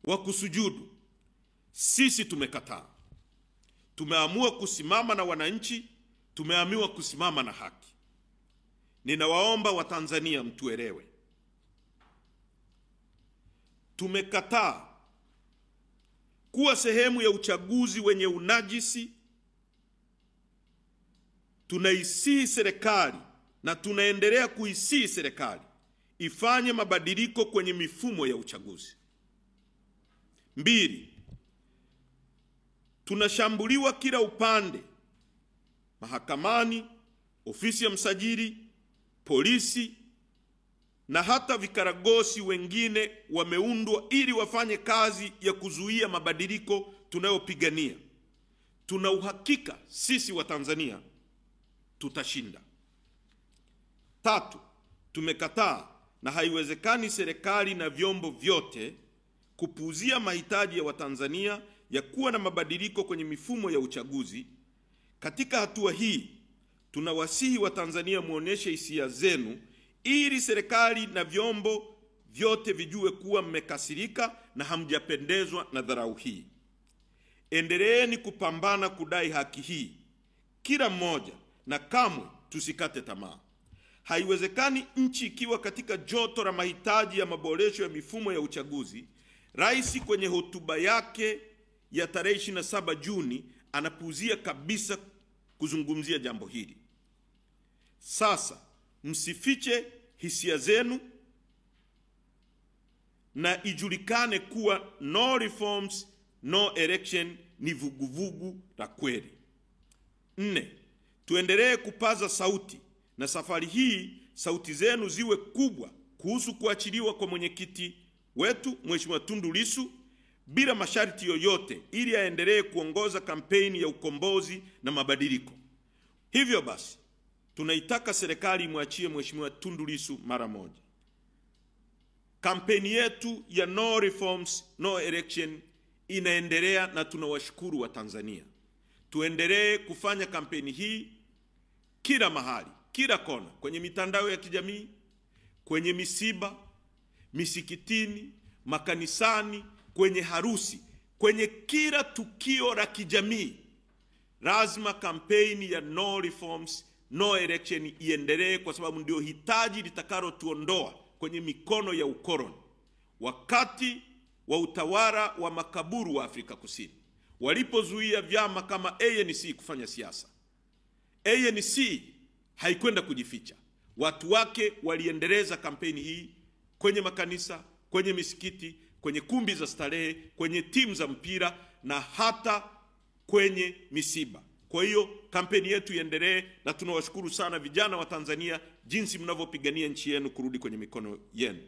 wa kusujudu, sisi tumekataa. Tumeamua kusimama na wananchi, tumeamua kusimama na haki. Ninawaomba Watanzania mtuelewe. Tumekataa kuwa sehemu ya uchaguzi wenye unajisi. Tunaisihi serikali na tunaendelea kuisihi serikali ifanye mabadiliko kwenye mifumo ya uchaguzi. 2, tunashambuliwa kila upande, mahakamani, ofisi ya msajili, polisi na hata vikaragosi wengine wameundwa ili wafanye kazi ya kuzuia mabadiliko tunayopigania. Tuna uhakika sisi wa Tanzania tutashinda. 3, tumekataa na haiwezekani serikali na vyombo vyote kupuuzia mahitaji ya Watanzania ya kuwa na mabadiliko kwenye mifumo ya uchaguzi. Katika hatua hii, tunawasihi Watanzania muoneshe hisia zenu ili serikali na vyombo vyote vijue kuwa mmekasirika na hamjapendezwa na dharau hii. Endeleeni kupambana kudai haki hii kila mmoja, na kamwe tusikate tamaa. Haiwezekani nchi ikiwa katika joto la mahitaji ya maboresho ya mifumo ya uchaguzi, Rais kwenye hotuba yake ya tarehe 27 Juni anapuuzia kabisa kuzungumzia jambo hili. Sasa msifiche hisia zenu na ijulikane kuwa no reforms, no election ni vuguvugu la kweli. 4, tuendelee kupaza sauti, na safari hii sauti zenu ziwe kubwa kuhusu kuachiliwa kwa mwenyekiti wetu Mheshimiwa Tundu Lissu bila masharti yoyote, ili aendelee kuongoza kampeni ya ukombozi na mabadiliko. Hivyo basi, tunaitaka serikali imwachie Mheshimiwa Tundu Lissu mara moja. Kampeni yetu ya no reforms, no election inaendelea na tunawashukuru wa Tanzania. Tuendelee kufanya kampeni hii kila mahali, kila kona, kwenye mitandao ya kijamii, kwenye misiba, misikitini, makanisani, kwenye harusi, kwenye kila tukio la kijamii. Lazima kampeni ya no reforms, no election iendelee, kwa sababu ndio hitaji litakalo tuondoa kwenye mikono ya ukoloni. Wakati wa utawala wa makaburu wa Afrika Kusini, walipozuia vyama kama ANC kufanya siasa, ANC haikwenda kujificha. Watu wake waliendeleza kampeni hii kwenye makanisa, kwenye misikiti, kwenye kumbi za starehe, kwenye timu za mpira na hata kwenye misiba. Kwa hiyo kampeni yetu iendelee, na tunawashukuru sana vijana wa Tanzania jinsi mnavyopigania nchi yenu kurudi kwenye mikono yenu.